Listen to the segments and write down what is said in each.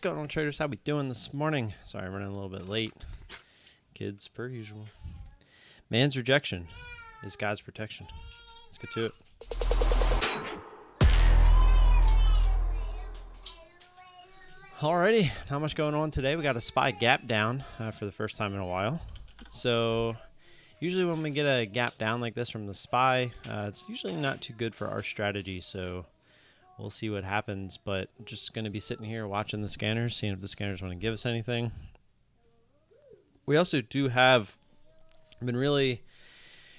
going on, traders? How we doing this morning? Sorry, I'm running a little bit late. Kids, per usual. Man's rejection is God's protection. Let's get to it. Alrighty, not much going on today. We got a SPY gap down for the first time in a while. So usually when we get a gap down like this from the SPY, it's usually not too good for our strategy. So we'll see what happens, but just going to be sitting here watching the scanners, seeing if the scanners want to give us anything. We also do have been really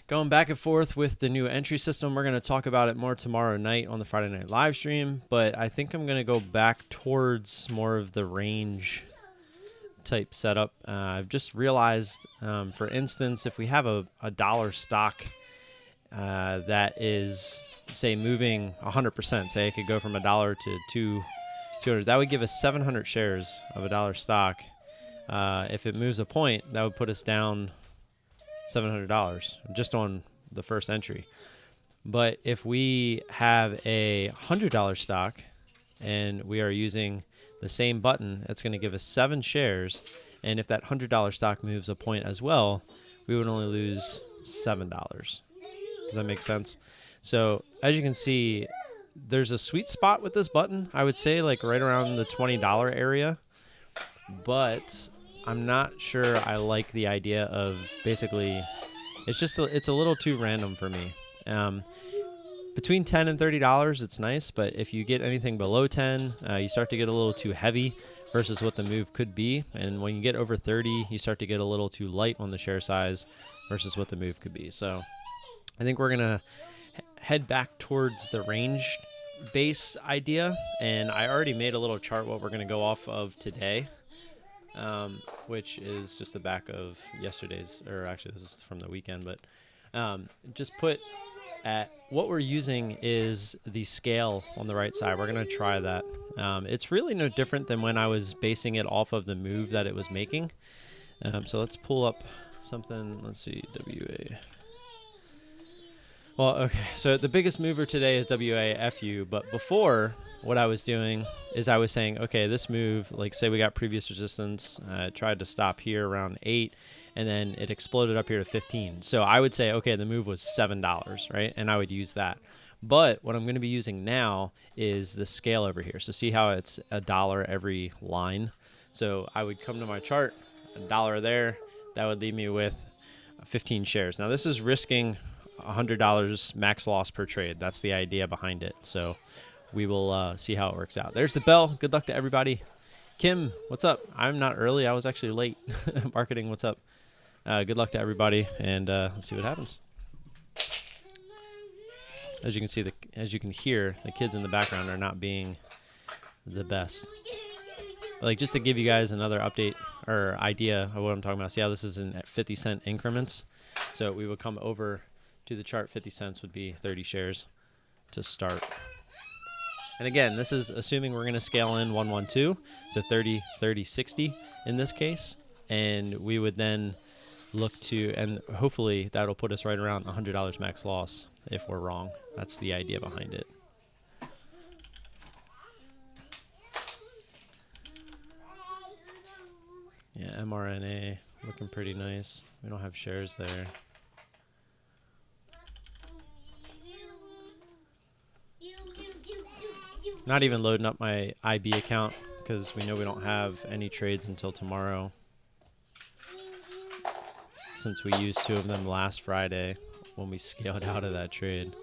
going back and forth with the new entry system. We're going to talk about it more tomorrow night on the Friday night live stream, but I think I'm going to go back towards more of the range type setup. I've just realized, for instance, if we have a dollar stock that is, say, moving 100%, say it could go from $1 to 200, that would give us 700 shares of a dollar stock. If it moves a point, that would put us down $700 just on the first entry. But if we have a $100 stock and we are using the same button, it's going to give us 7 shares. And if that $100 stock moves a point as well, we would only lose $7. Does that make sense? So as you can see, there's a sweet spot with this button. I would say like right around the $20 area. But I'm not sure I like the idea of basically, it's a little too random for me. Between $10 and $30, it's nice, but if you get anything below 10, you start to get a little too heavy versus what the move could be. And when you get over 30, you start to get a little too light on the share size versus what the move could be. So I think we're going to head back towards the range base idea. And I already made a little chart what we're going to go off of today. Which is just the back of yesterday's, or actually this is from the weekend, but just put at what we're using is the scale on the right side. We're going to try that. It's really no different than when I was basing it off of the move that it was making. So let's pull up something. Let's see, WA. Well, okay, so the biggest mover today is WAFU, but before, what I was doing is I was saying, okay, this move, like say we got previous resistance, tried to stop here around 8, and then it exploded up here to 15. So I would say, okay, the move was $7, right? And I would use that. But what I'm going to be using now is the scale over here. So see how it's $1 every line? So I would come to my chart, $1 there, that would leave me with 15 shares. Now this is risking $100 max loss per trade. That's the idea behind it. So we will see how it works out. There's the bell. Good luck to everybody. Kim, what's up? I'm not early. I was actually late. Marketing, what's up? Good luck to everybody, and let's see what happens. As you can see, as you can hear, the kids in the background are not being the best. Like, just to give you guys another update or idea of what I'm talking about. See how this is in 50-cent increments? So we would come over to the chart. 50 cents would be 30 shares to start. And again, this is assuming we're going to scale in 112, so 30, 30, 60 in this case. And we would then look to, and hopefully that'll put us right around $100 max loss if we're wrong. That's the idea behind it. Yeah, mRNA looking pretty nice. We don't have shares there. Not even loading up my IB account because we know we don't have any trades until tomorrow, since we used 2 of them last Friday when we scaled out of that trade.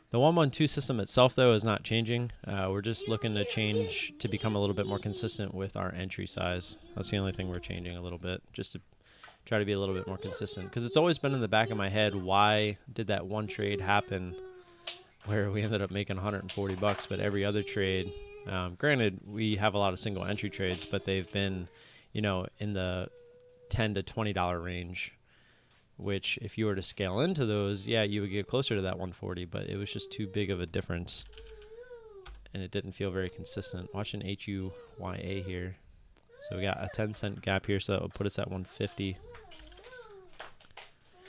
The 112 system itself, though, is not changing. We're just looking to change to become a little bit more consistent with our entry size. That's the only thing we're changing a little bit, just to try to be a little bit more consistent. Because it's always been in the back of my head, why did that one trade happen where we ended up making 140 bucks, but every other trade, granted, we have a lot of single entry trades, but they've been, you know, in the $10 to $20 range, which if you were to scale into those, yeah, you would get closer to that 140, but it was just too big of a difference, and it didn't feel very consistent. Watching HUYA here. So we got a 10-cent gap here, so that would put us at 150.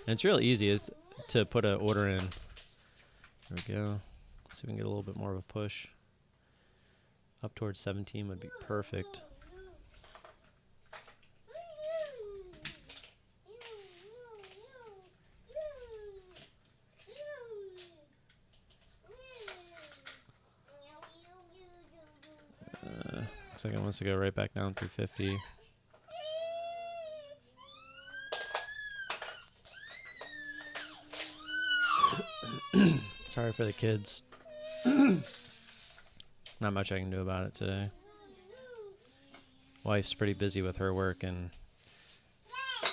And it's real easy is to put an order in. There we go. Let's see if we can get a little bit more of a push. Up towards 17 would be perfect. Looks like it wants to go right back down through 50. Sorry for the kids. Not much I can do about it today. Wife's pretty busy with her work, and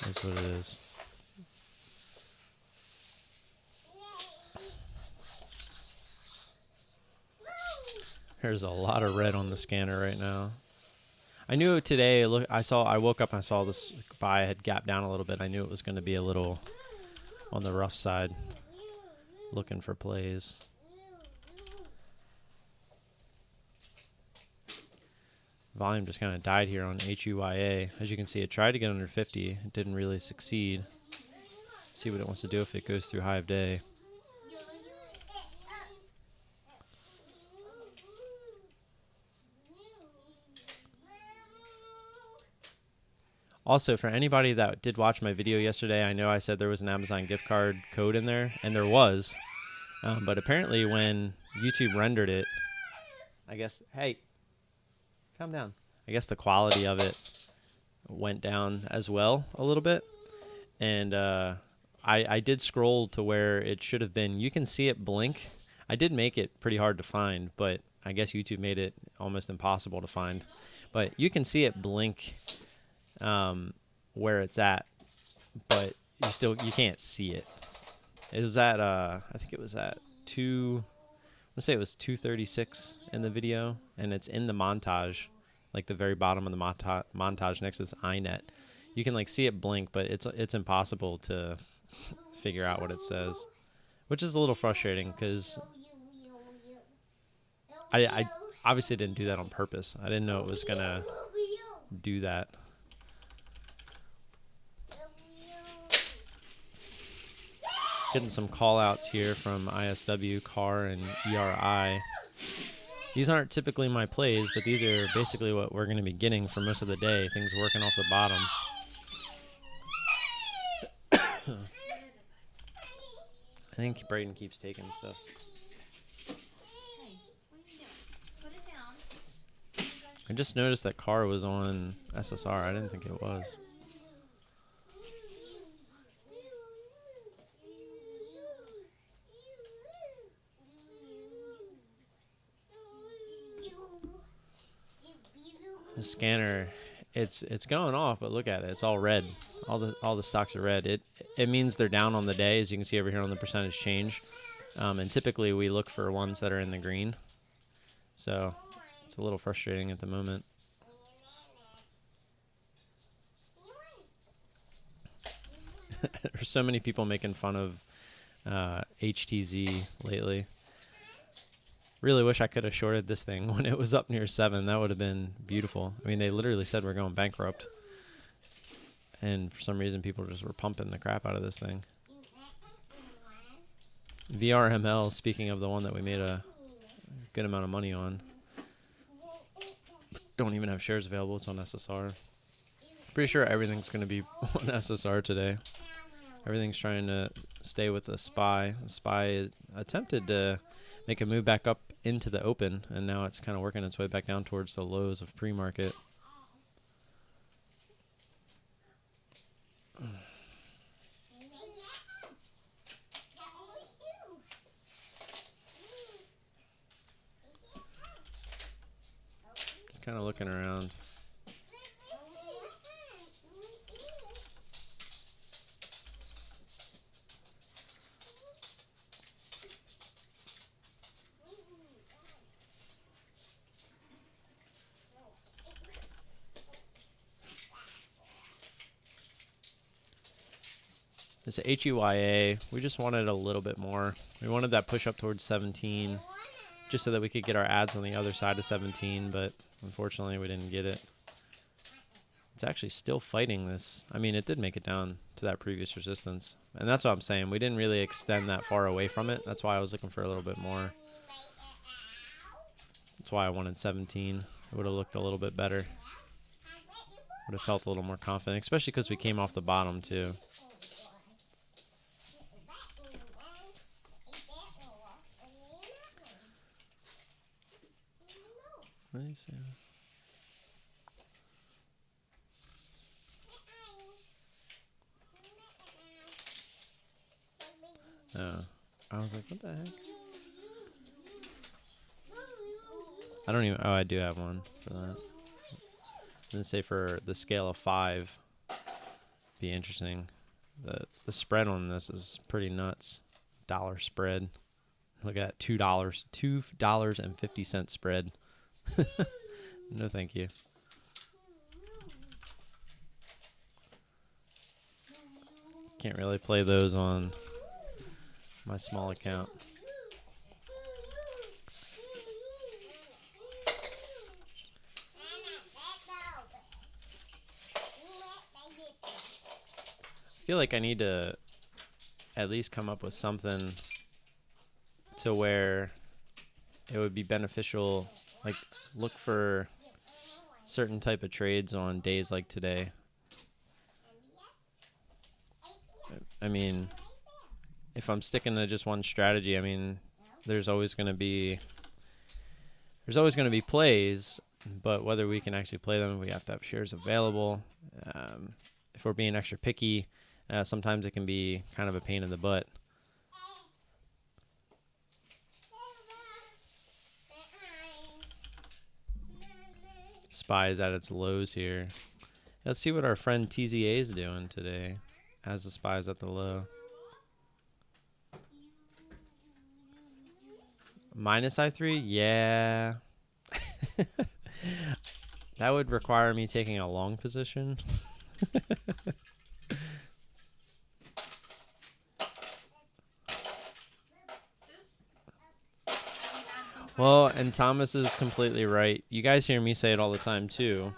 that's what it is. There's a lot of red on the scanner right now. I knew today. Look, I woke up and I saw this buy had gapped down a little bit. I knew it was going to be a little on the rough side. Looking for plays. Volume just kind of died here on HUYA. As you can see, it tried to get under 50. It didn't really succeed. See what it wants to do if it goes through high of day. Also, for anybody that did watch my video yesterday, I know I said there was an Amazon gift card code in there, and there was. But apparently when YouTube rendered it, I guess, hey, calm down. I guess the quality of it went down as well a little bit. And I did scroll to where it should have been. You can see it blink. I did make it pretty hard to find, but I guess YouTube made it almost impossible to find. But you can see it blink where it's at, but you can't see it. It was at I think it was at let's say it was 2:36 in the video, and it's in the montage, like the very bottom of the montage next to this iNet. You can like see it blink, but it's impossible to figure out what it says, which is a little frustrating because I obviously didn't do that on purpose. I didn't know it was gonna do that. Getting some call outs here from ISW, CAR, and ERI. These aren't typically my plays, but these are basically what we're going to be getting for most of the day. Things working off the bottom. I think Braden keeps taking stuff. I just noticed that CAR was on SSR. I didn't think it was. The scanner, it's going off, but look at it. It's all red. All the stocks are red. It means they're down on the day, as you can see over here on the percentage change. And typically we look for ones that are in the green. So it's a little frustrating at the moment. There's so many people making fun of HTZ lately. Really wish I could have shorted this thing when it was up near 7. That would have been beautiful. I mean, they literally said we're going bankrupt. And for some reason, people just were pumping the crap out of this thing. VRML, speaking of the one that we made a good amount of money on, don't even have shares available. It's on SSR. Pretty sure everything's going to be on SSR today. Everything's trying to stay with the SPY. The SPY attempted to make a move back up into the open, and now it's kind of working its way back down towards the lows of pre-market. Just kind of looking around. This HUYA, we just wanted a little bit more. We wanted that push up towards 17 just so that we could get our ads on the other side of 17, but unfortunately we didn't get it. It's actually still fighting this. I mean, it did make it down to that previous resistance, and that's what I'm saying. We didn't really extend that far away from it. That's why I was looking for a little bit more. That's why I wanted 17. It would have looked a little bit better. Would have felt a little more confident, especially because we came off the bottom too. What did he say? Oh, I was like, what the heck? I don't even. Oh, I do have one for that. I'm gonna say for the scale of 5, be interesting. The spread on this is pretty nuts. Dollar spread. Look at that, $2.50 spread. No, thank you. Can't really play those on my small account. I feel like I need to at least come up with something to where it would be beneficial, like look for certain type of trades on days like today. I mean, if I'm sticking to just one strategy, I mean, there's always going to be plays, but whether we can actually play them, we have to have shares available. If we're being extra picky, sometimes it can be kind of a pain in the butt. SPY is at its lows here. Let's see what our friend TZA is doing today as the SPY is at the low. Minus I3? Yeah. That would require me taking a long position. Well, and Thomas is completely right. You guys hear me say it all the time too,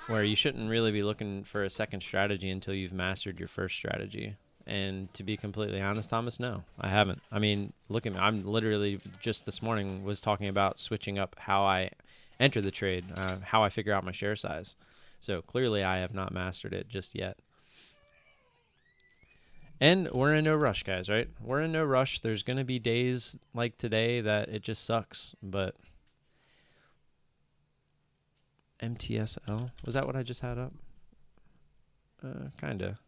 where you shouldn't really be looking for a second strategy until you've mastered your first strategy. And to be completely honest, Thomas, no, I haven't. I mean, look at me. I'm literally just this morning was talking about switching up how I enter the trade, how I figure out my share size. So clearly I have not mastered it just yet. And we're in no rush, guys, right? We're in no rush. There's going to be days like today that it just sucks, but MTSL, was that what I just had up? Kind of.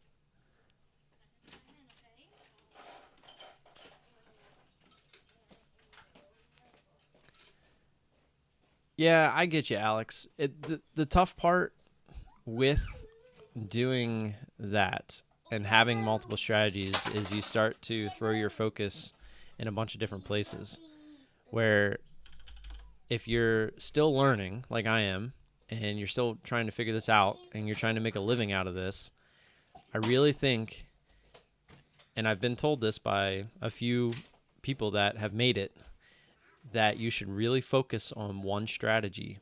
Yeah, I get you, Alex. The tough part with doing that and having multiple strategies is you start to throw your focus in a bunch of different places, where if you're still learning like I am and you're still trying to figure this out and you're trying to make a living out of this, I really think, and I've been told this by a few people that have made it, that you should really focus on one strategy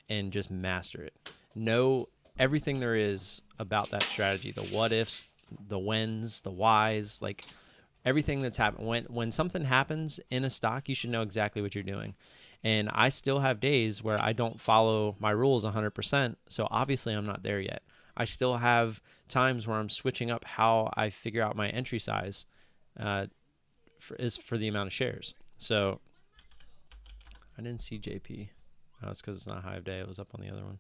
and just master it. Know everything there is about that strategy, the what ifs, the whens, the whys, like everything that's happened. When something happens in a stock, you should know exactly what you're doing. And I still have days where I don't follow my rules 100%, so obviously I'm not there yet. I still have times where I'm switching up how I figure out my entry size for the amount of shares. So I didn't see JP. No, it's because it's not high of day. It was up on the other one.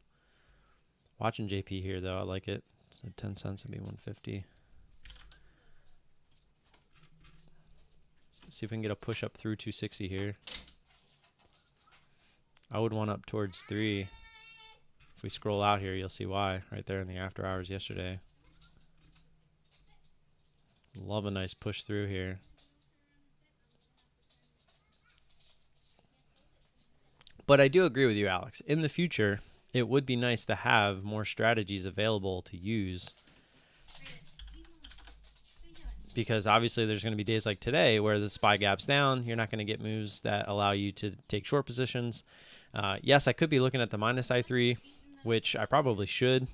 Watching JP here, though, I like it. So 10 cents would be 150. Let's see if we can get a push up through 260 here. I would want up towards 3. If we scroll out here, you'll see why. Right there in the after hours yesterday. Love a nice push through here. But I do agree with you, Alex. In the future, it would be nice to have more strategies available to use, because obviously there's going to be days like today where the SPY gap's down. You're not going to get moves that allow you to take short positions. Yes, I could be looking at the minus I3, which I probably should,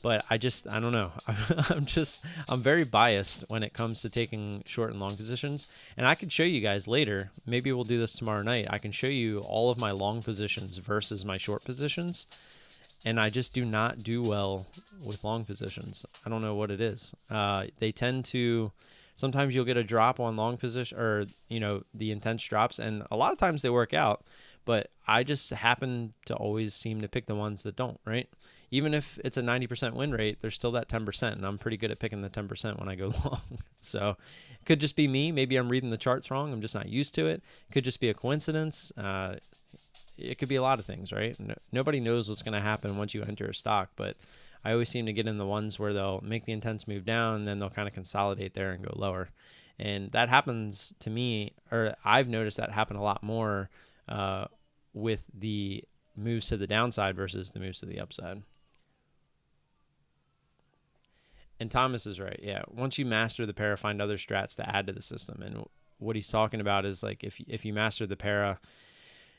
But I don't know. I'm very biased when it comes to taking short and long positions. And I can show you guys later. Maybe we'll do this tomorrow night. I can show you all of my long positions versus my short positions. And I just do not do well with long positions. I don't know what it is. They tend to, sometimes you'll get a drop on long position, or, the intense drops. And a lot of times they work out. But I just happen to always seem to pick the ones that don't, right? Even if it's a 90% win rate, there's still that 10%, and I'm pretty good at picking the 10% when I go long. So it could just be me. Maybe I'm reading the charts wrong. I'm just not used to it. It could just be a coincidence. It could be a lot of things, right? Nobody knows what's going to happen once you enter a stock, but I always seem to get in the ones where they'll make the intense move down, and then they'll kind of consolidate there and go lower. And that happens to me, or I've noticed that happen a lot more with the moves to the downside versus the moves to the upside. And Thomas is right. Yeah. Once you master the para, find other strats to add to the system. And what he's talking about is like, if you master the para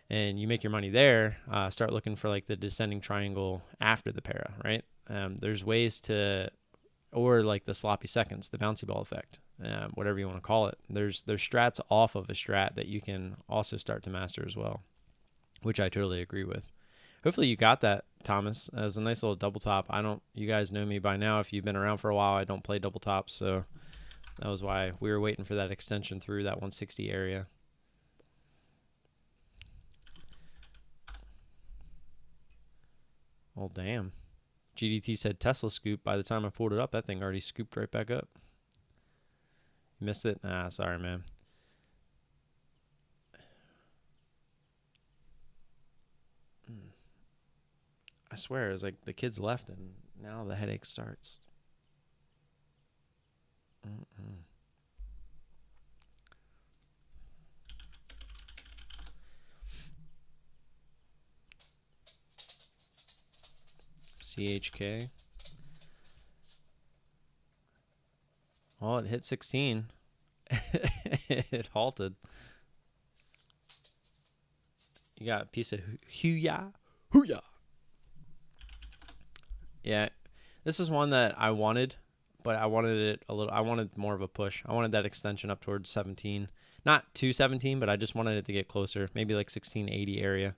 and you make your money there, start looking for like the descending triangle after the para, right? There's ways to, or like the sloppy seconds, the bouncy ball effect, whatever you want to call it. There's strats off of a strat that you can also start to master as well, which I totally agree with. Hopefully you got that, Thomas. It was a nice little double top. You guys know me by now. If you've been around for a while, I don't play double tops. So that was why we were waiting for that extension through that 160 area. Oh, damn. GDT said Tesla scoop. By the time I pulled it up, that thing already scooped right back up. Missed it? Sorry, man. I swear, it's like the kids left and now the headache starts. CHK. Oh, it hit 16. It halted. You got a piece of hoo-yah. Hoo-yah. Yeah, this is one that I wanted, but I wanted more of a push. I wanted that extension up towards 17. Not to 17, but I just wanted it to get closer, maybe like 1680 area.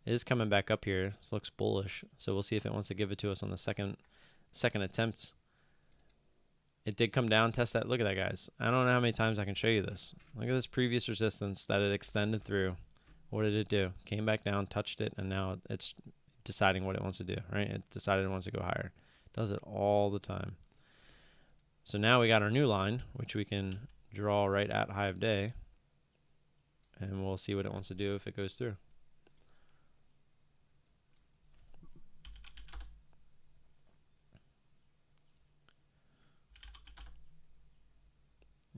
It is coming back up here. This looks bullish, so we'll see if it wants to give it to us on the second attempt. It did come down, test that. Look at that, guys. I don't know how many times I can show you this. Look at this previous resistance that it extended through. What did it do? Came back down, touched it, and now it's deciding what it wants to do, right? It decided it wants to go higher. It does it all the time. So now we got our new line, which we can draw right at high of day, and we'll see what it wants to do if it goes through.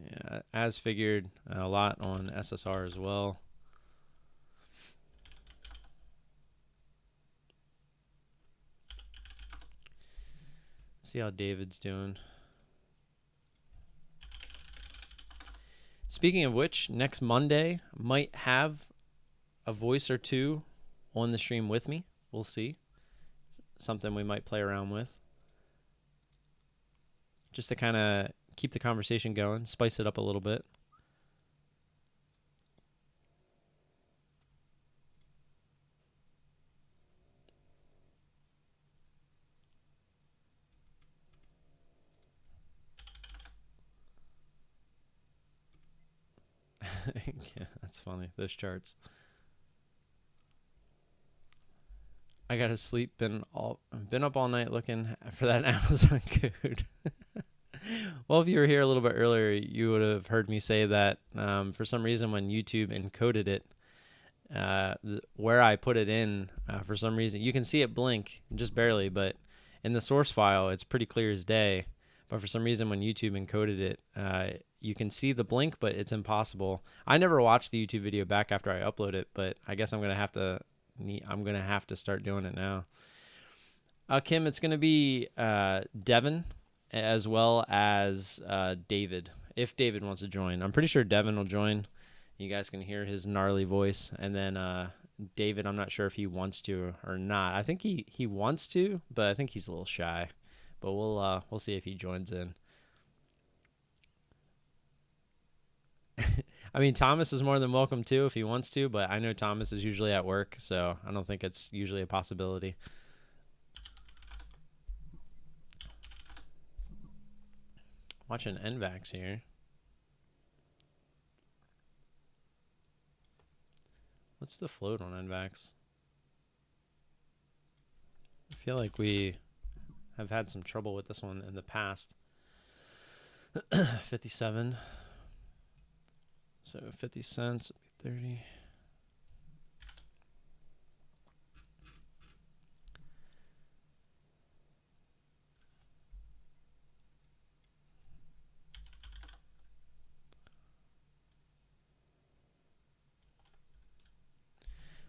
Yeah, as figured, a lot on SSR as well. See how David's doing. Speaking of which, next Monday might have a voice or two on the stream with me. We'll see. Something we might play around with. Just to kind of keep the conversation going, spice it up a little bit. Yeah, that's funny. Those charts. I gotta sleep. Been up all night looking for that Amazon code. Well, if you were here a little bit earlier, you would have heard me say that for some reason when YouTube encoded it, where I put it in, for some reason, you can see it blink just barely, but in the source file, it's pretty clear as day. But for some reason, when YouTube encoded it, you can see the blink, but it's impossible. I never watched the YouTube video back after I upload it, but I guess I'm gonna have to start doing it now. Kim, it's gonna be Devin as well as David, if David wants to join. I'm pretty sure Devin will join. You guys can hear his gnarly voice, and then David, I'm not sure if he wants to or not. I think he wants to, but I think he's a little shy. But we'll see if he joins in. I mean, Thomas is more than welcome too if he wants to, but I know Thomas is usually at work, so I don't think it's usually a possibility. Watching NVAX here. What's the float on NVAX? I feel like we have had some trouble with this one in the past. 57. So 50 cents, 30.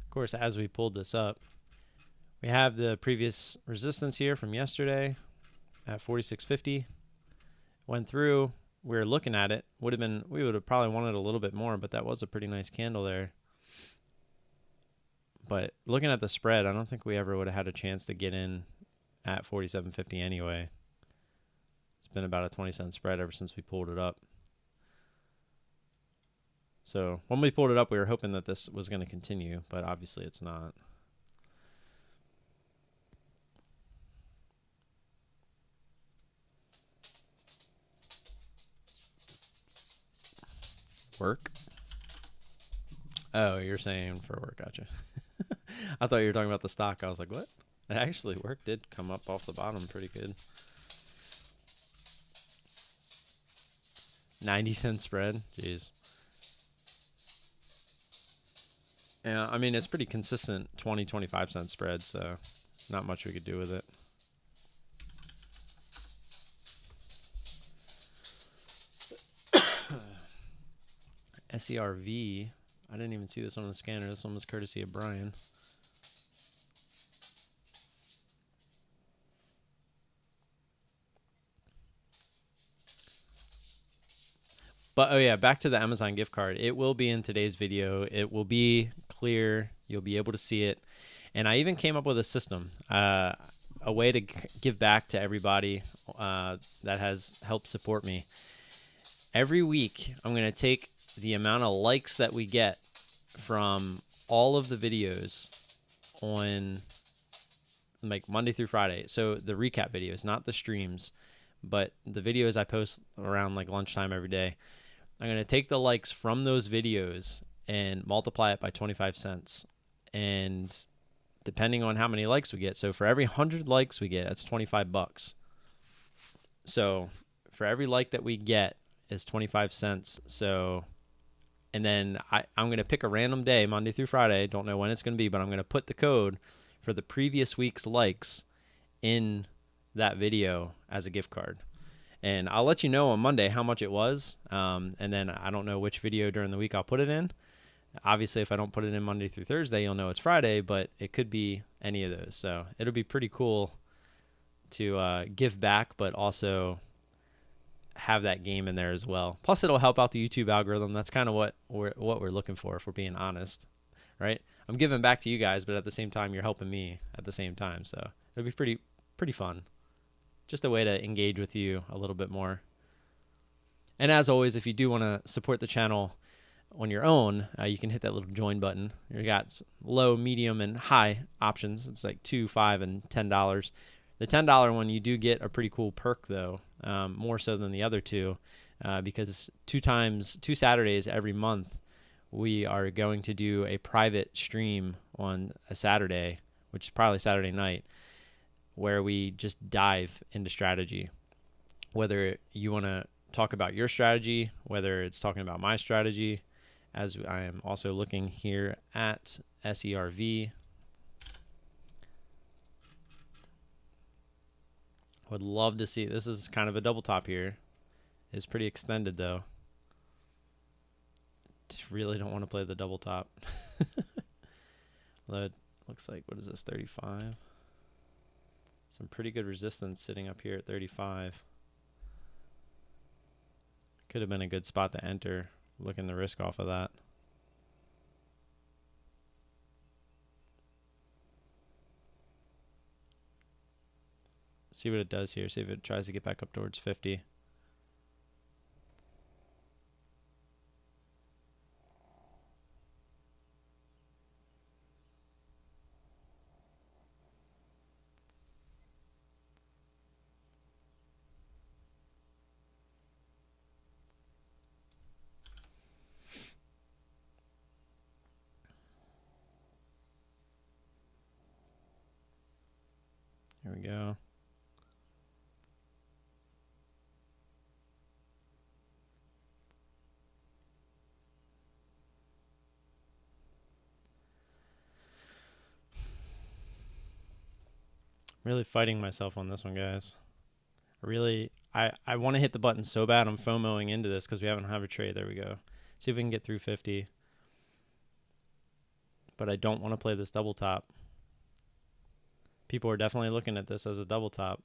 Of course, as we pulled this up, we have the previous resistance here from yesterday at 46.50. Went through. We were looking at it. We would have probably wanted a little bit more, but that was a pretty nice candle there. But looking at the spread, I don't think we ever would have had a chance to get in at 47.50 anyway. It's been about a 20-cent spread ever since we pulled it up. So when we pulled it up, we were hoping that this was going to continue, but obviously it's not. Work? Oh, you're saying for work, gotcha. I thought you were talking about the stock. I was like, what? Actually, work did come up off the bottom pretty good. 90-cent spread? Jeez. Yeah, I mean, it's pretty consistent 20, 25-cent spread, so not much we could do with it. SERV. I didn't even see this one on the scanner. This one was courtesy of Brian. But, oh yeah, back to the Amazon gift card. It will be in today's video. It will be clear. You'll be able to see it. And I even came up with a system, a way to give back to everybody that has helped support me. Every week, I'm going to take the amount of likes that we get from all of the videos on like Monday through Friday. So the recap videos, not the streams, but the videos I post around like lunchtime every day. I'm going to take the likes from those videos and multiply it by 25 cents. And depending on how many likes we get, so for every 100 likes we get, that's 25 bucks. So for every like that we get is 25 cents. So, and then I'm going to pick a random day, Monday through Friday. Don't know when it's going to be, but I'm going to put the code for the previous week's likes in that video as a gift card. And I'll let you know on Monday how much it was. And then I don't know which video during the week I'll put it in. Obviously, if I don't put it in Monday through Thursday, you'll know it's Friday, but it could be any of those. So it'll be pretty cool to give back, but also have that game in there as well. Plus, it'll help out the YouTube algorithm. That's kind of what we're looking for, if we're being honest, right? I'm giving back to you guys, but at the same time, you're helping me at the same time. So it'll be pretty fun. Just a way to engage with you a little bit more. And as always, if you do want to support the channel on your own, you can hit that little join button. You got low, medium, and high options. It's like $2, $5, and $10. The $10 one, you do get a pretty cool perk though, more so than the other two, because two Saturdays every month, we are going to do a private stream on a Saturday, which is probably Saturday night, where we just dive into strategy. Whether you want to talk about your strategy, whether it's talking about my strategy, as I am also looking here at SERV. Would love to see, this is kind of a double top here. It's pretty extended though. Just really don't want to play the double top. Although it looks like, what is this, 35? Some pretty good resistance sitting up here at 35. Could have been a good spot to enter, looking the risk off of that. See what it does here. See if it tries to get back up towards 50. Here we go. Really fighting myself on this one, guys. I want to hit the button so bad. I'm FOMOing into this because we haven't had a trade. There we go. See if we can get through 50. But I don't want to play this double top. People are definitely looking at this as a double top.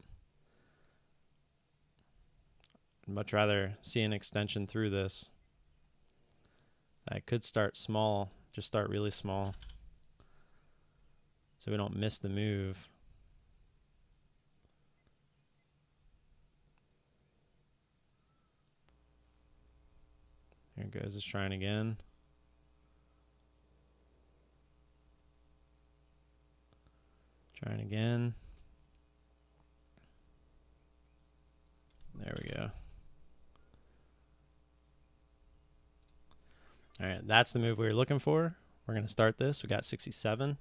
I'd much rather see an extension through this. I could start small, just start really small, so we don't miss the move. Here it goes, it's trying again. Trying again. There we go. All right, that's the move we were looking for. We're going to start this. We got 67.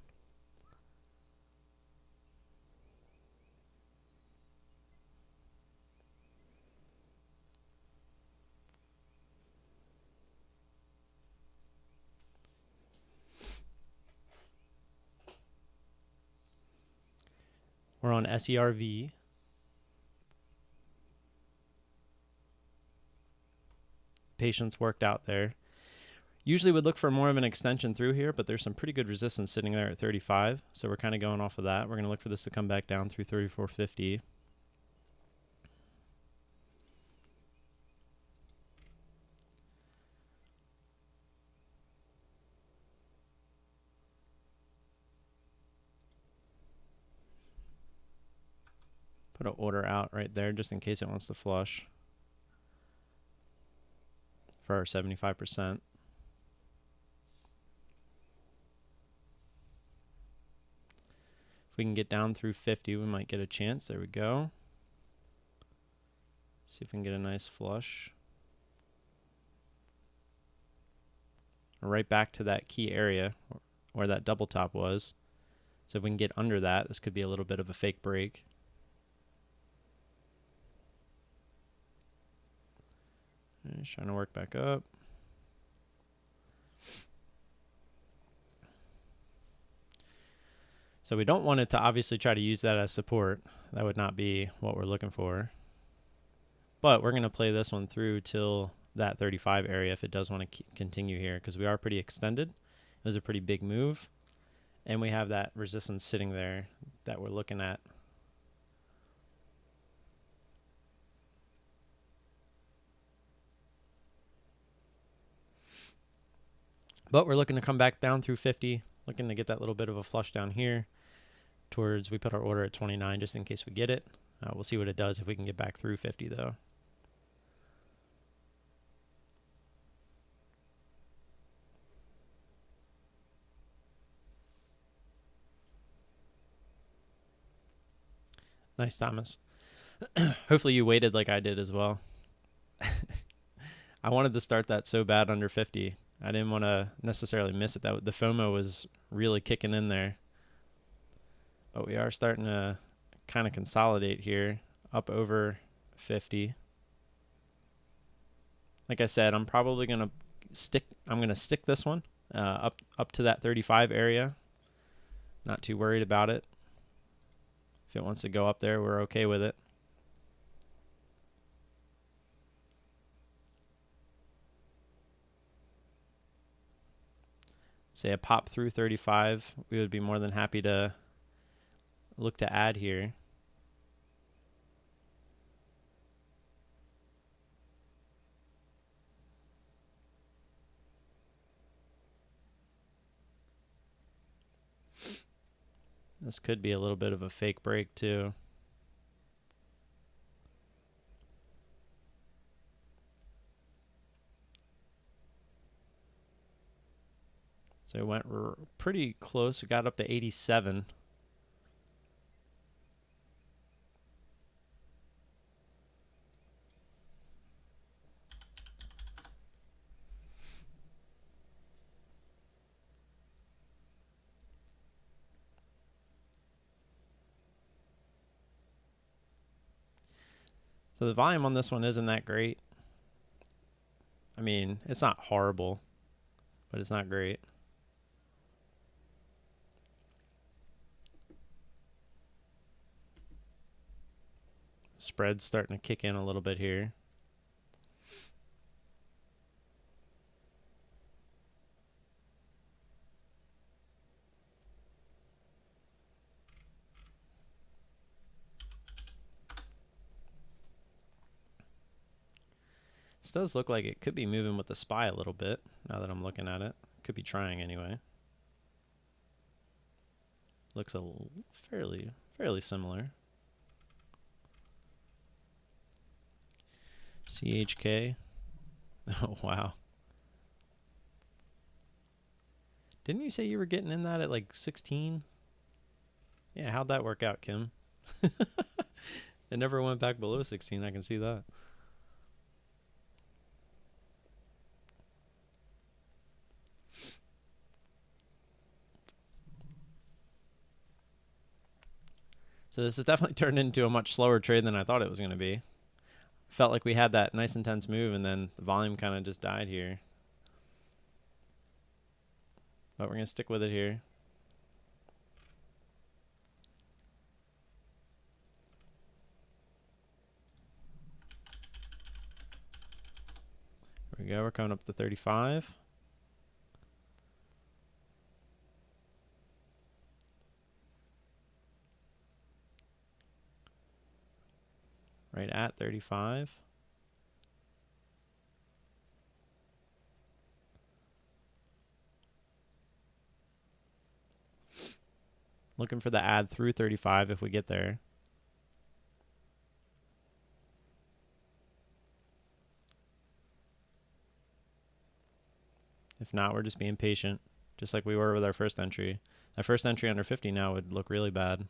We're on SERV. Patience worked out there. Usually would look for more of an extension through here, but there's some pretty good resistance sitting there at 35. So we're kind of going off of that. We're going to look for this to come back down through 34.50. Put an order out right there just in case it wants to flush for our 75%. If we can get down through 50, we might get a chance. There we go. See if we can get a nice flush. Right back to that key area where that double top was. So if we can get under that, this could be a little bit of a fake break. Just trying to work back up. So we don't want it to obviously try to use that as support. That would not be what we're looking for. But we're going to play this one through till that 35 area if it does want to continue here, because we are pretty extended. It was a pretty big move. And we have that resistance sitting there that we're looking at. But we're looking to come back down through 50, looking to get that little bit of a flush down here towards, we put our order at 29 just in case we get it. We'll see what it does if we can get back through 50 though. Nice, Thomas. Hopefully you waited like I did as well. I wanted to start that so bad under 50. I didn't want to necessarily miss it. That the FOMO was really kicking in there. But we are starting to kind of consolidate here up over 50. Like I said, I'm probably going to stick this one up to that 35 area. Not too worried about it. If it wants to go up there, we're okay with it. Say a pop through 35, we would be more than happy to look to add here. This could be a little bit of a fake break too. So it went pretty close. It got up to 87. So the volume on this one isn't that great. I mean, it's not horrible, but it's not great. Spread's starting to kick in a little bit here. This does look like it could be moving with the SPY a little bit, now that I'm looking at it. Could be trying anyway. Looks fairly similar. CHK. Oh, wow. Didn't you say you were getting in that at like 16? Yeah, how'd that work out, Kim? It never went back below 16, I can see that. So this has definitely turned into a much slower trade than I thought it was going to be. Felt like we had that nice intense move and then the volume kind of just died here. But we're going to stick with it here. There we go. We're coming up to 35. Right at 35. Looking for the add through 35 if we get there. If not, we're just being patient, just like we were with our first entry. That first entry under 50 now would look really bad.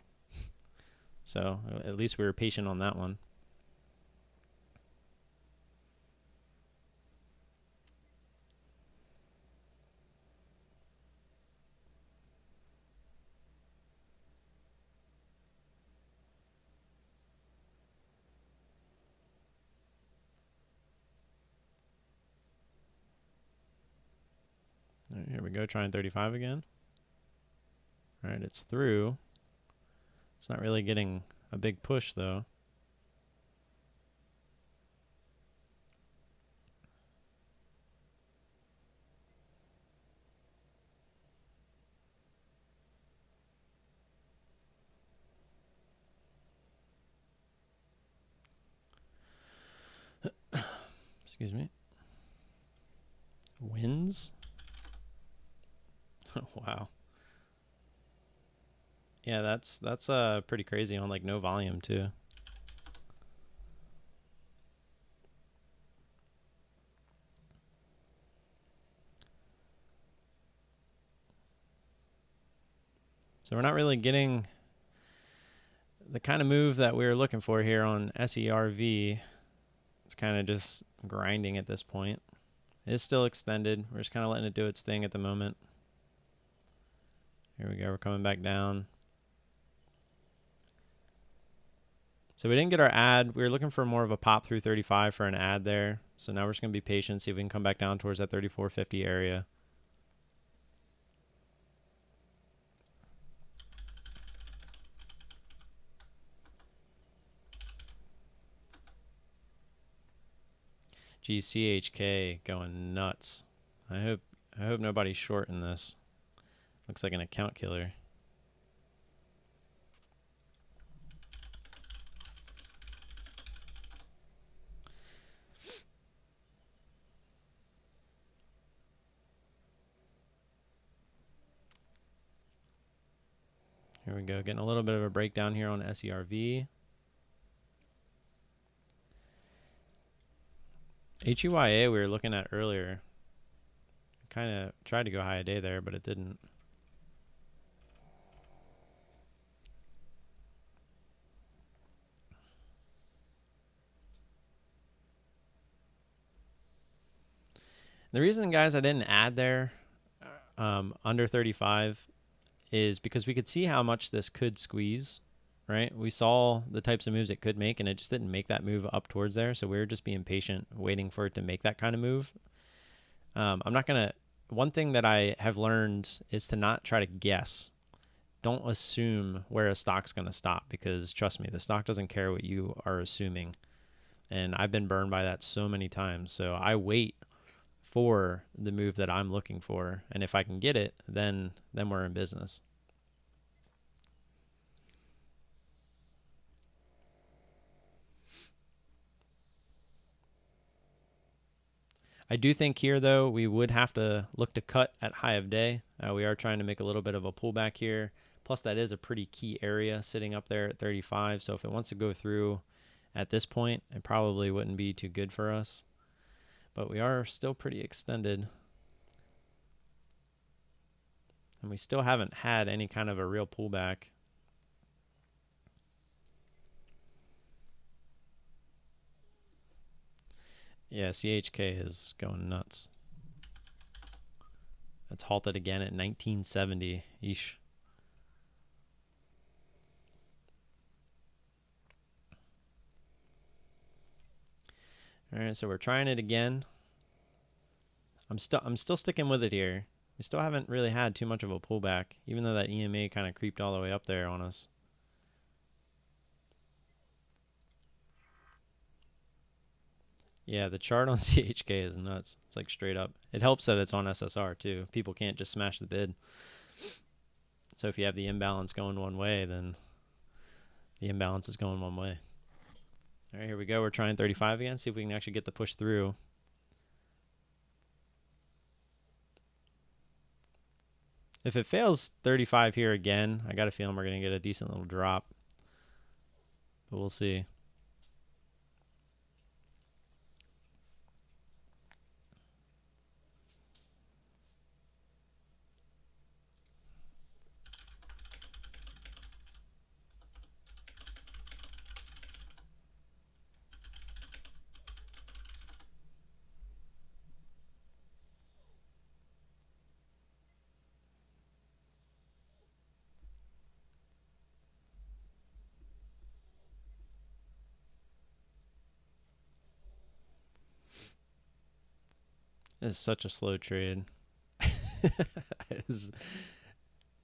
So at least we were patient on that one. All right, here we go, trying 35 again. All right, it's through. It's not really getting a big push, though. Excuse me. Wins? Wow. Yeah, that's pretty crazy on like no volume too. So we're not really getting the kind of move that we were looking for here on SERV. It's kind of just grinding at this point. It is still extended. We're just kind of letting it do its thing at the moment. Here we go. We're coming back down. So we didn't get our add. We were looking for more of a pop through 35 for an add there. So now we're just going to be patient, see if we can come back down towards that 34.50 area. GCHK going nuts. I hope nobody's short in this. Looks like an account killer. Here we go, getting a little bit of a breakdown here on SERV. HUYA we were looking at earlier. kind of tried to go high a day there, but it didn't. The reason, guys, I didn't add there under 35 is because we could see how much this could squeeze, right? We saw the types of moves it could make, and it just didn't make that move up towards there. So we were just being patient, waiting for it to make that kind of move. I'm not going to, one thing that I have learned is to not try to guess. Don't assume where a stock's going to stop, because trust me, the stock doesn't care what you are assuming. And I've been burned by that so many times. So I wait for the move that I'm looking for, and if I can get it, then we're in business. I do think here, though, we would have to look to cut at high of day. We are trying to make a little bit of a pullback here. Plus, that is a pretty key area sitting up there at 35. So if it wants to go through at this point, it probably wouldn't be too good for us. But we are still pretty extended. And we still haven't had any kind of a real pullback. Yeah, CHK is going nuts. It's halted again at 1970. Eesh. All right, so we're trying it again. I'm still sticking with it here. We still haven't really had too much of a pullback, even though that EMA kind of creeped all the way up there on us. Yeah, the chart on CHK is nuts. It's like straight up. It helps that it's on SSR too. People can't just smash the bid. So if you have the imbalance going one way, then the imbalance is going one way. All right, here we go. We're trying 35 again. See if we can actually get the push through. If it fails 35 here again, I got a feeling we're going to get a decent little drop. But we'll see. This is such a slow trade.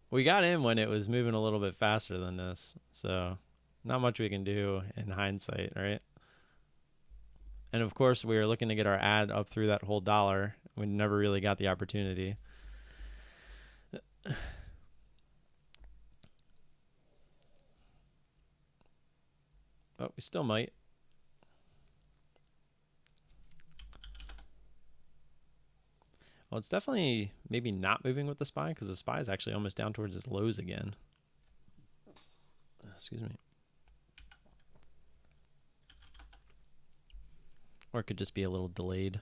We got in when it was moving a little bit faster than this, so not much we can do in hindsight, right? And of course, we were looking to get our ad up through that whole dollar. We never really got the opportunity. But we still might. Well, it's definitely maybe not moving with the SPY, because the SPY is actually almost down towards its lows again. Excuse me. Or it could just be a little delayed.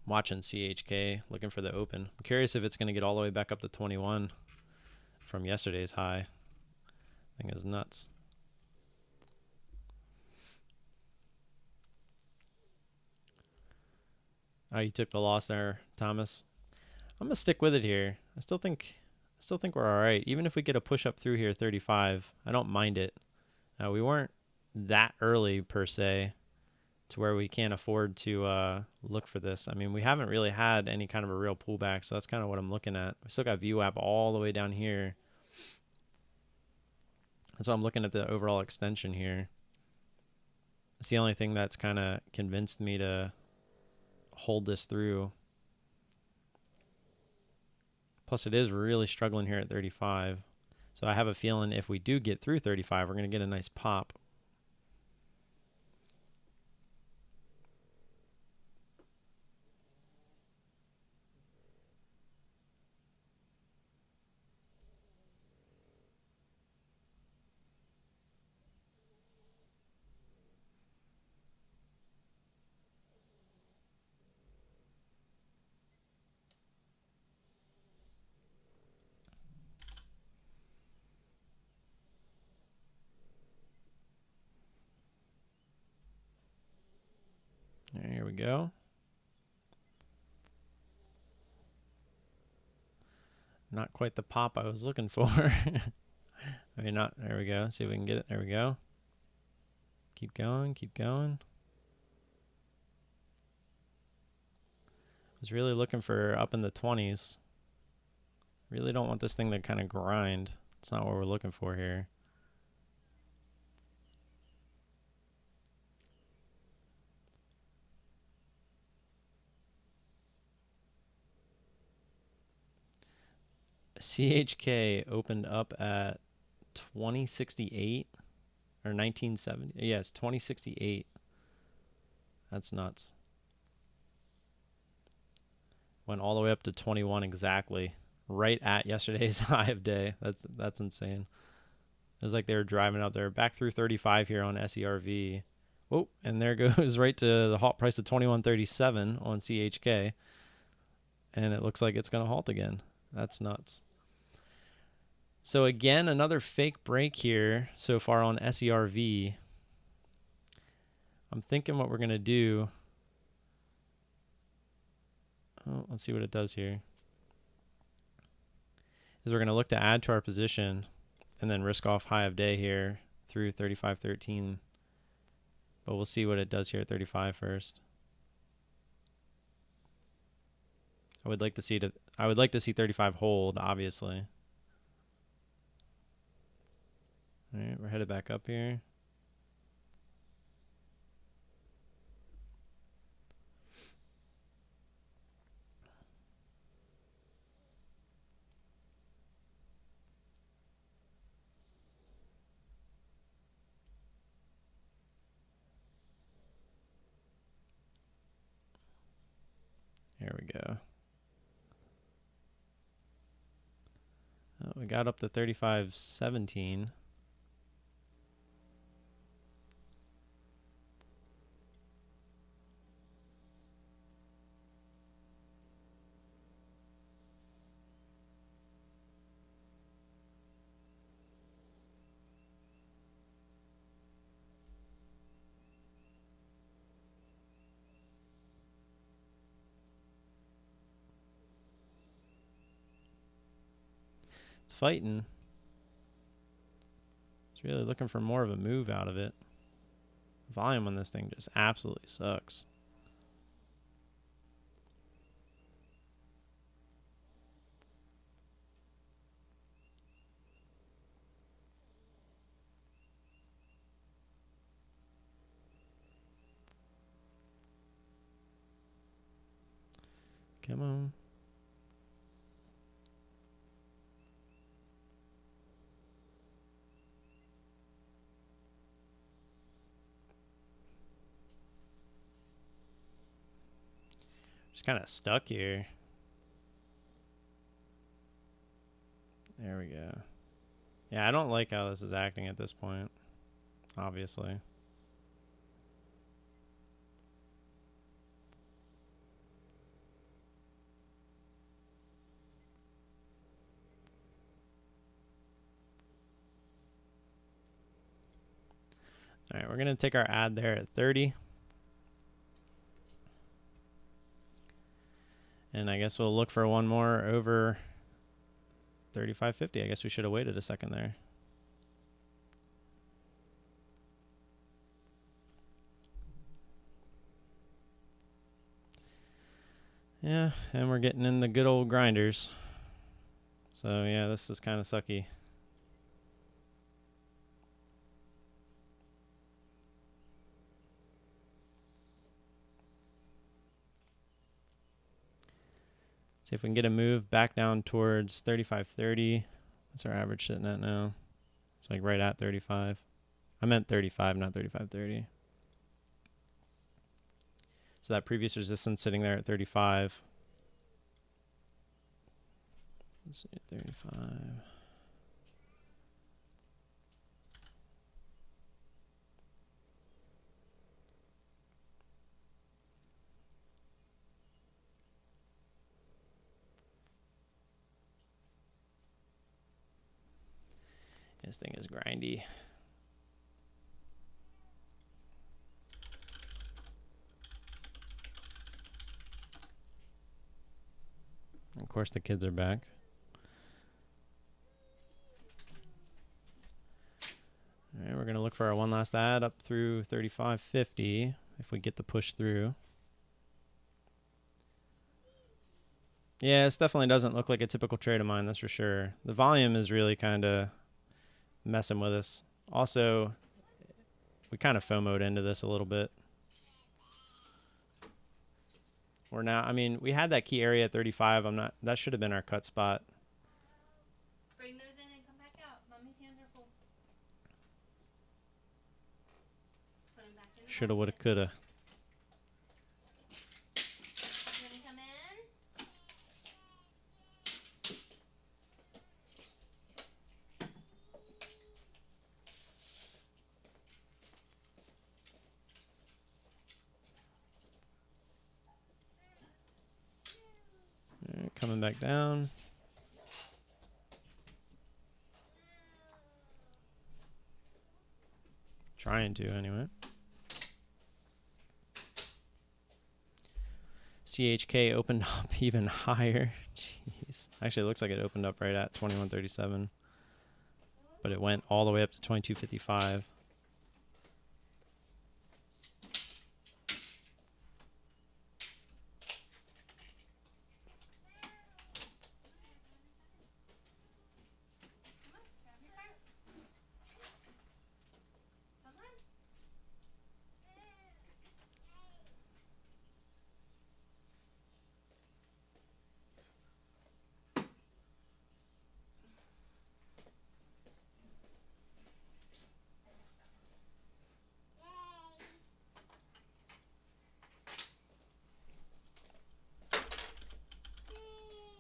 Watching CHK, looking for the open. I'm curious if it's going to get all the way back up to 21 from yesterday's high. I think it's nuts. Oh, you took the loss there, Thomas. I'm gonna stick with it here. I still think we're all right. Even if we get a push up through here, 35, I don't mind it. We weren't that early per se to where we can't afford to look for this. I mean, we haven't really had any kind of a real pullback, so that's kind of what I'm looking at. We still got VWAP all the way down here. And so I'm looking at the overall extension here. It's the only thing that's kind of convinced me to hold this through. Plus, it is really struggling here at 35. So I have a feeling if we do get through 35, we're going to get a nice pop. Here we go. Not quite the pop I was looking for. I mean, not, there we go. See if we can get it. There we go. Keep going, keep going. I was really looking for up in the 20s. Really don't want this thing to kind of grind. It's not what we're looking for here. CHK opened up at 2068 or 1970. Yes, 2068. That's nuts. Went all the way up to 21 exactly, right at yesterday's high of day. That's insane. It was like they were driving out there back through 35 here on SERV. Whoa, and there goes right to the halt price of 21.37 on CHK. And it looks like it's going to halt again. That's nuts. So again, another fake break here so far on SERV. I'm thinking what we're going to do. Oh, let's see what it does here. Is we're going to look to add to our position and then risk off high of day here through 35.13. But we'll see what it does here at 35 first. I would like to see 35 hold, obviously. All right, we're headed back up here. Here we go. Oh, we got up to 35.17. It's fighting. It's really looking for more of a move out of it. Volume on this thing just absolutely sucks. Come on. Just kind of stuck here. There we go. Yeah, I don't like how this is acting at this point, obviously. All right, we're going to take our ad there at 30. And I guess we'll look for one more over 35.50. I guess we should have waited a second there. Yeah, and we're getting in the good old grinders. So yeah, this is kind of sucky. See if we can get a move back down towards 35.30. What's our average sitting at now? It's like right at 35. I meant 35, not 35.30. So that previous resistance sitting there at 35. Let's see, 35. This thing is grindy. course the kids are back. All right, we're going to look for our one last ad up through 35.50 if we get the push through. Yeah, this definitely doesn't look like a typical trade of mine, that's for sure. The volume is really kind of messing with us. Also, we kind of FOMO'd into this a little bit. We're now, I mean, we had that key area at 35. That should have been our cut spot. Bring those in and come back out. Mommy's hands are full. Put them back in the Shoulda, woulda, basket. coulda. Gonna come in. All right, coming back down. Trying to, anyway. CHK opened up even higher. Jeez. Actually, it looks like it opened up right at 21.37. But it went all the way up to 22.55.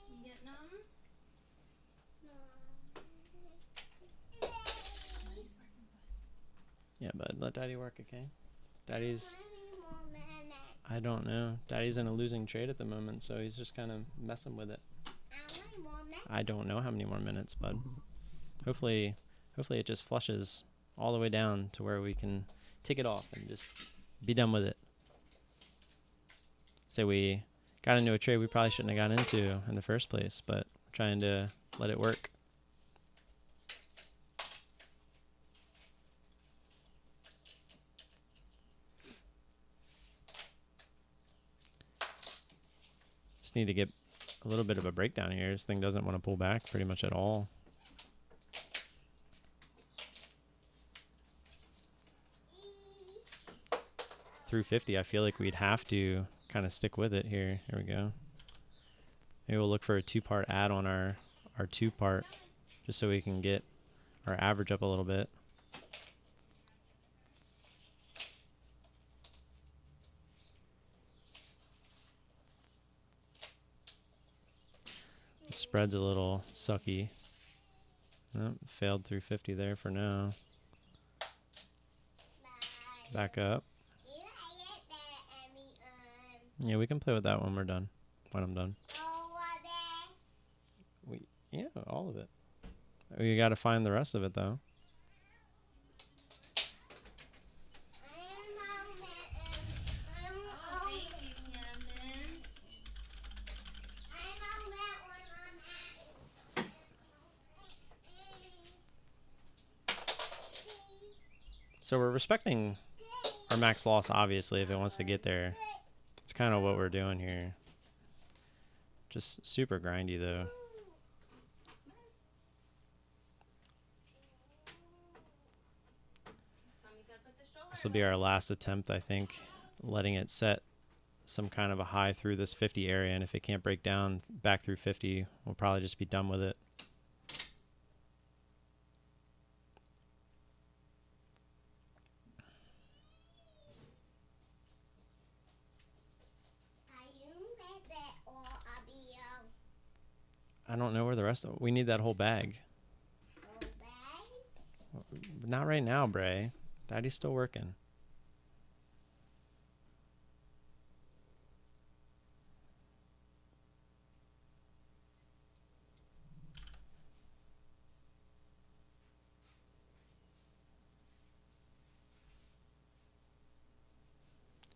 You getting them? Yeah, bud, let Daddy work, okay? Daddy's... I don't know. Daddy's in a losing trade at the moment, so he's just kind of messing with it. I don't know how many more minutes, bud. Hopefully it just flushes all the way down to where we can take it off and just be done with it. So we got into a trade we probably shouldn't have got into in the first place, but trying to let it work. Just need to get a little bit of a breakdown here. This thing doesn't want to pull back pretty much at all. Through 50, I feel like we'd have to kind of stick with it here. Here we go. Maybe we'll look for a two-part add on our two-part just so we can get our average up a little bit. The spread's a little sucky. Oh, failed through 50 there for now. Back up. Yeah, we can play with that when we're done. When I'm done. Yeah, all of it. We got to find the rest of it though. Oh, thank you, Camden. So we're respecting our max loss, obviously, if it wants to get there. That's kind of what we're doing here. Just super grindy, though. This will be our last attempt, I think, letting it set some kind of a high through this 50 area, and if it can't break down back through 50, we'll probably just be done with it. I don't know where the rest of it. We need that whole bag. Not right now, Bray. Daddy's still working.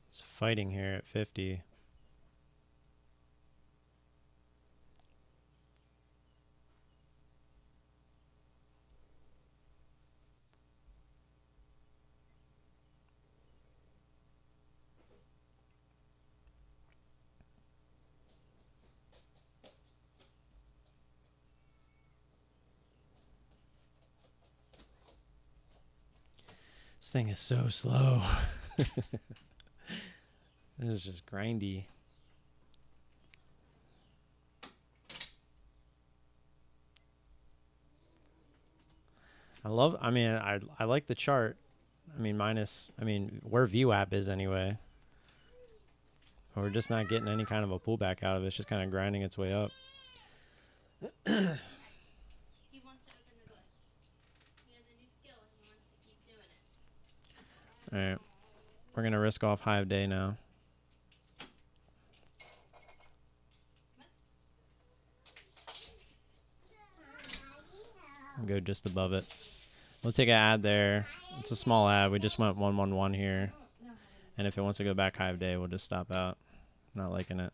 It's fighting here at 50. This thing is so slow. This is just grindy. I like the chart. I mean, where VWAP is anyway. But we're just not getting any kind of a pullback out of it. It's just kind of grinding its way up. He wants to open the book. He has a new skill and he wants to keep doing it. All right. We're going to risk off high of day now. Go just above it. We'll take an ad there. It's a small ad. We just went 111 here. And if it wants to go back high of day, we'll just stop out. Not liking it.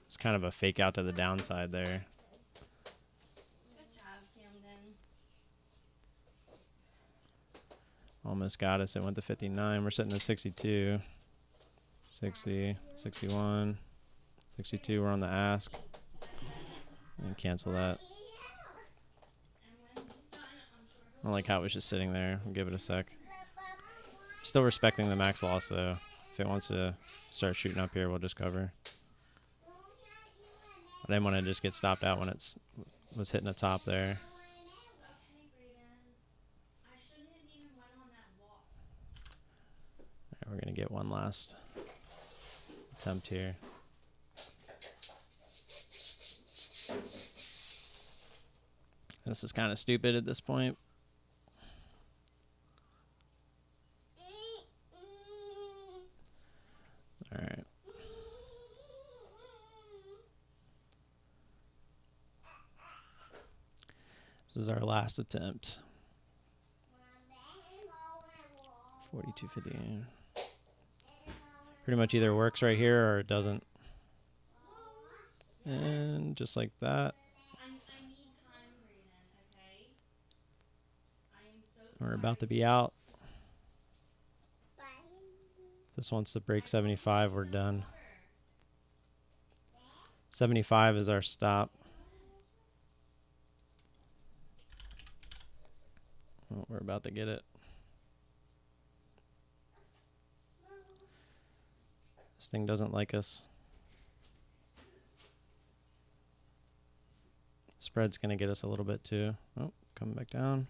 It's kind of a fake out to the downside there. Good job, Camden. Almost got us. It went to 59. We're sitting at 62. 60, 61, 62. We're on the ask. And cancel that. I like how it was just sitting there. We'll give it a sec. Still respecting the max loss though. If it wants to start shooting up here, we'll just cover. I didn't want to just get stopped out when it was hitting the top there. All right, we're going to get one last attempt here. This is kind of stupid at this point. All right. This is our last attempt. 42.50. Pretty much either works right here or it doesn't. And just like that. I need time, Brayden, okay? I am so We're about to be out. This wants to break 75. We're done. 75 is our stop. Oh, we're about to get it. This thing doesn't like us. Spread's going to get us a little bit too. Oh, coming back down.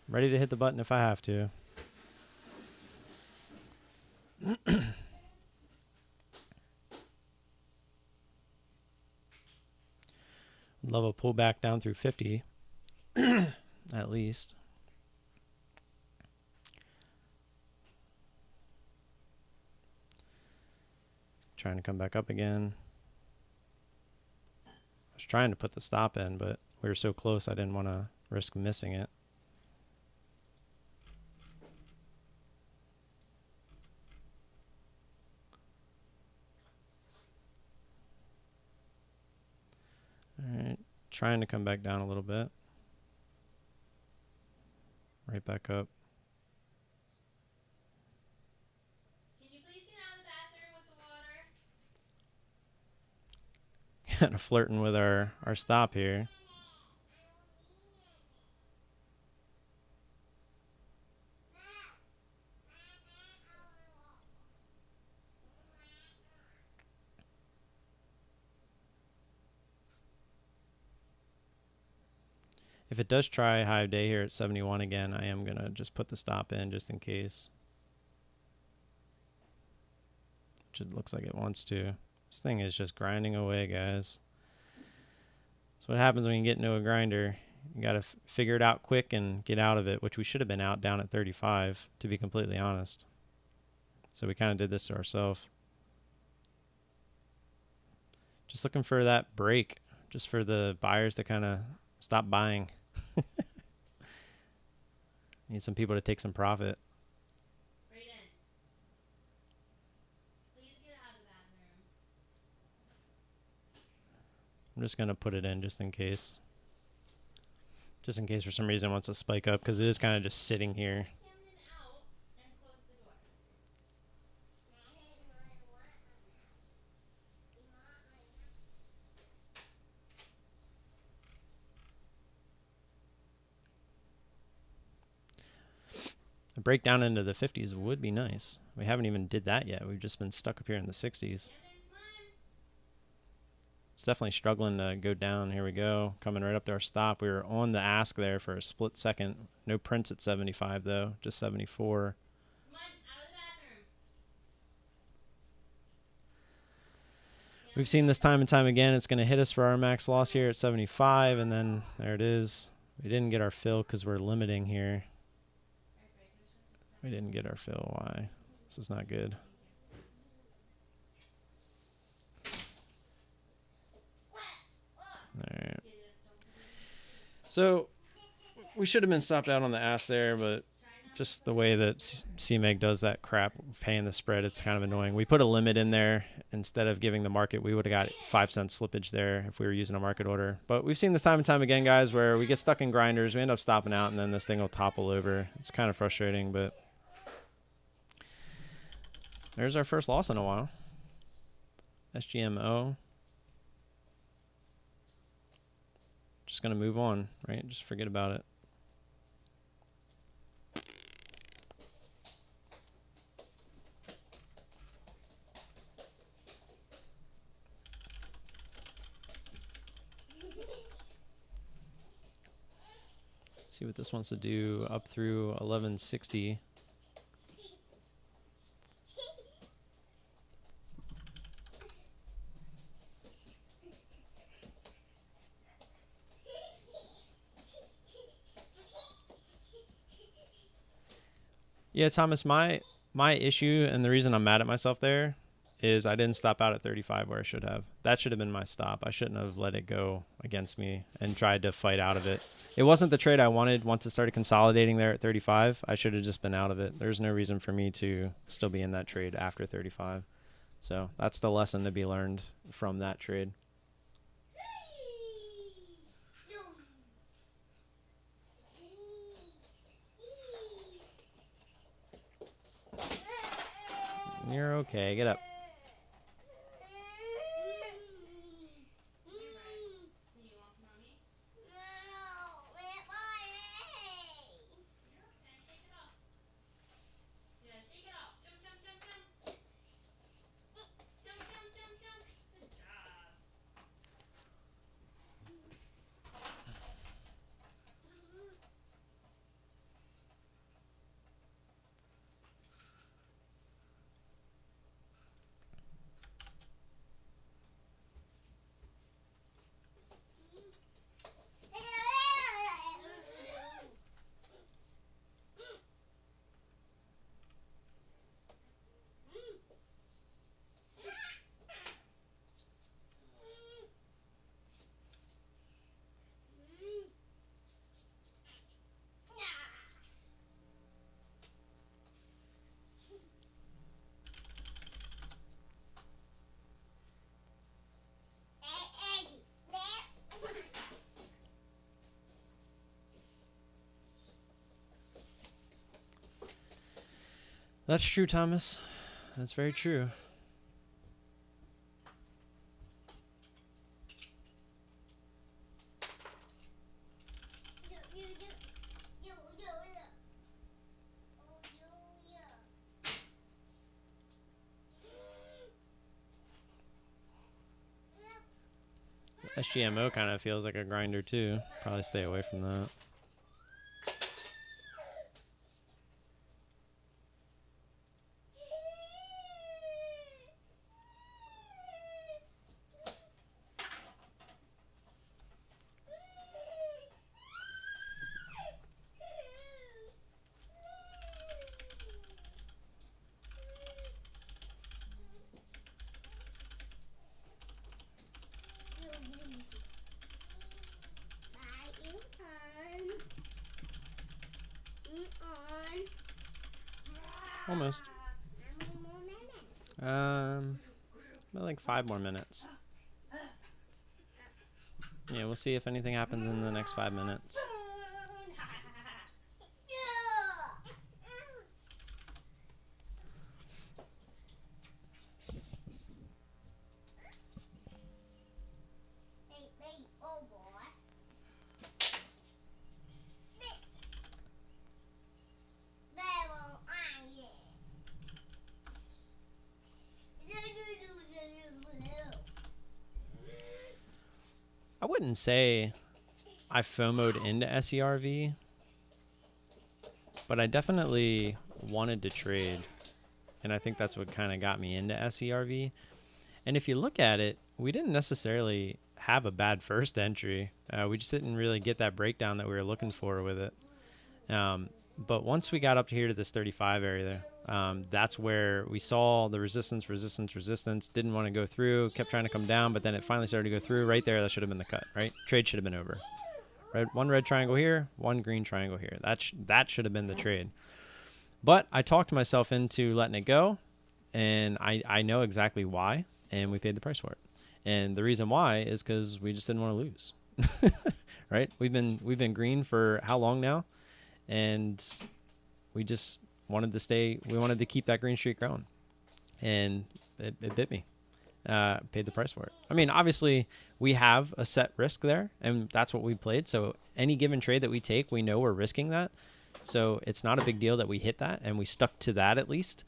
Ready to hit the button if I have to. Love a pullback down through 50. At least. Trying to come back up again. I was trying to put the stop in, but we were so close I didn't want to risk missing it. Alright, trying to come back down a little bit. Right back up. Can you please get out of the bathroom with the water? Kind of flirting with our stop here. If it does try high day here at 71 again, I am going to just put the stop in just in case. Which it looks like it wants to. This thing is just grinding away, guys. That's what happens when you get into a grinder. You got to figure it out quick and get out of it, which we should have been out down at 35, to be completely honest. So we kind of did this to ourselves. Just looking for that break, just for the buyers to kind of stop buying. Need some people to take some profit. Brayden, please get out of the bathroom. I'm just going to put it in just in case. Just in case for some reason it wants to spike up, because it is kind of just sitting here. Camden out and close the door. A break down into the 50s would be nice. We haven't even did that yet. We've just been stuck up here in the 60s. It's definitely struggling to go down. Here we go. Coming right up to our stop. We were on the ask there for a split second. No prints at 75 though, just 74. Come on, out of the bathroom. We've seen this time and time again. It's going to hit us for our max loss here at 75, and then there it is. We didn't get our fill because we're limiting here. We didn't get our fill. Why? This is not good. All right. So we should have been stopped out on the ask there, but just the way that CMEG does that crap, paying the spread, it's kind of annoying. We put a limit in there instead of giving the market. We would have got 5-cent slippage there if we were using a market order. But we've seen this time and time again, guys, where we get stuck in grinders. We end up stopping out, and then this thing will topple over. It's kind of frustrating, but there's our first loss in a while. SGMO. Just going to move on, right? Just forget about it. See what this wants to do up through 1160. Yeah, Thomas, my issue and the reason I'm mad at myself there is I didn't stop out at 35 where I should have. That should have been my stop. I shouldn't have let it go against me and tried to fight out of it. It wasn't the trade I wanted. Once it started consolidating there at 35, I should have just been out of it. There's no reason for me to still be in that trade after 35. So that's the lesson to be learned from that trade. You're okay. Get up. That's true, Thomas. That's very true. SGMO kind of feels like a grinder too. Probably stay away from that. Almost. About like 5 more minutes. Yeah, we'll see if anything happens in the next 5 minutes. I wouldn't say I FOMO'd into SERV, but I definitely wanted to trade. And I think that's what kind of got me into SERV. And if you look at it, we didn't necessarily have a bad first entry. We just didn't really get that breakdown that we were looking for with it. But once we got up to here to this 35 area, that's where we saw the resistance, didn't want to go through, kept trying to come down, but then it finally started to go through. Right there, that should have been the cut, right? Trade should have been over. One red triangle here, one green triangle here. That should have been the trade. But I talked myself into letting it go, and I know exactly why, and we paid the price for it. And the reason why is because we just didn't want to lose, right? We've been green for how long now? And we just wanted to stay. We wanted to keep that green streak going, and it bit me. Paid the price for it. I mean, obviously, we have a set risk there, and that's what we played. So any given trade that we take, we know we're risking that. So it's not a big deal that we hit that, and we stuck to that at least.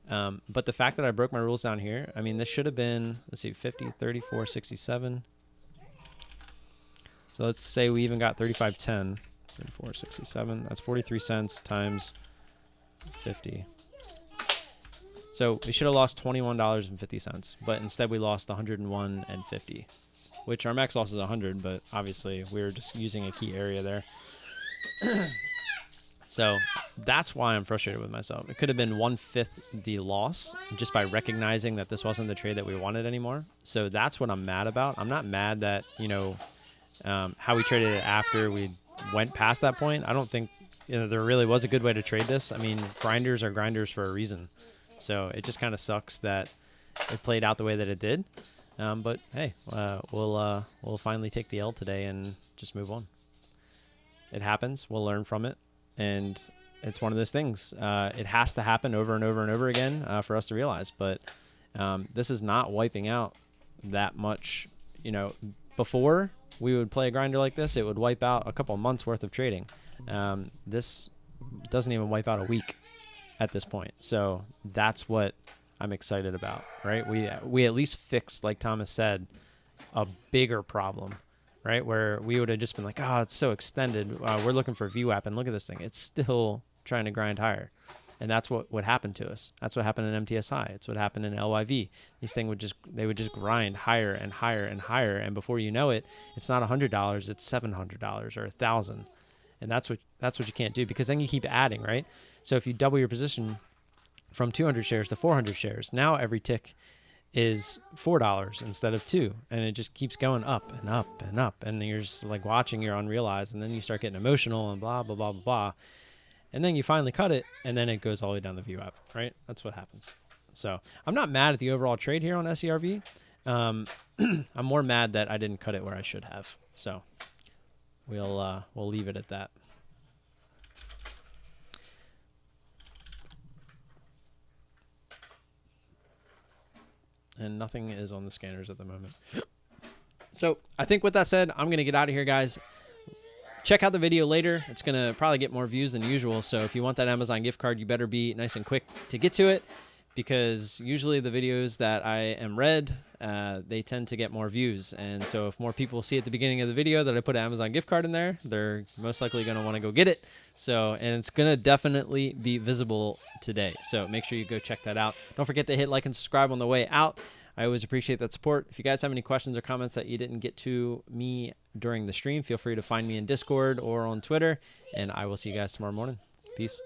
But the fact that I broke my rules down here, I mean, this should have been, let's see, 50, 34, 67. So let's say we even got 35.10. 34.67. That's 43 cents times 50. So we should have lost $21.50, but instead we lost $101.50, which our max loss is 100, but obviously we were just using a key area there. So that's why I'm frustrated with myself. It could have been 1/5 the loss just by recognizing that this wasn't the trade that we wanted anymore. So that's what I'm mad about. I'm not mad that, how we traded it after we went past that point. I don't think there really was a good way to trade this. I mean, grinders are grinders for a reason. So it just kind of sucks that it played out the way that it did. But hey, we'll finally take the L today and just move on. It happens. We'll learn from it. And it's one of those things. It has to happen over and over and over again for us to realize. But this is not wiping out that much. Before we would play a grinder like this, it would wipe out a couple months worth of trading. This doesn't even wipe out a week at this point. So that's what I'm excited about, right? We at least fixed, like Thomas said, a bigger problem, right? Where we would have just been like, oh, it's so extended. We're looking for VWAP, and look at this thing. It's still trying to grind higher. And that's what happened to us. That's what happened in MTSI. It's what happened in LYV. These things would just grind higher and higher and higher. And before you know it, it's not $100, it's $700 or $1,000. And that's what you can't do, because then you keep adding, right? So if you double your position from 200 shares to 400 shares, now every tick is $4 instead of $2, and it just keeps going up and up and up. And then you're just like watching your unrealized, and then you start getting emotional and blah blah blah blah blah. And then you finally cut it, and then it goes all the way down the VWAP, right? That's what happens. So I'm not mad at the overall trade here on SERV. I'm more mad that I didn't cut it where I should have. So we'll leave it at that. And nothing is on the scanners at the moment. So I think with that said, I'm going to get out of here, guys. Check out the video later. It's going to probably get more views than usual. So if you want that Amazon gift card, you better be nice and quick to get to it, because usually the videos that I am read, they tend to get more views. And so if more people see at the beginning of the video that I put an Amazon gift card in there, they're most likely going to want to go get it. So, and it's going to definitely be visible today. So make sure you go check that out. Don't forget to hit like and subscribe on the way out. I always appreciate that support. If you guys have any questions or comments that you didn't get to me during the stream, feel free to find me in Discord or on Twitter, and I will see you guys tomorrow morning. Peace.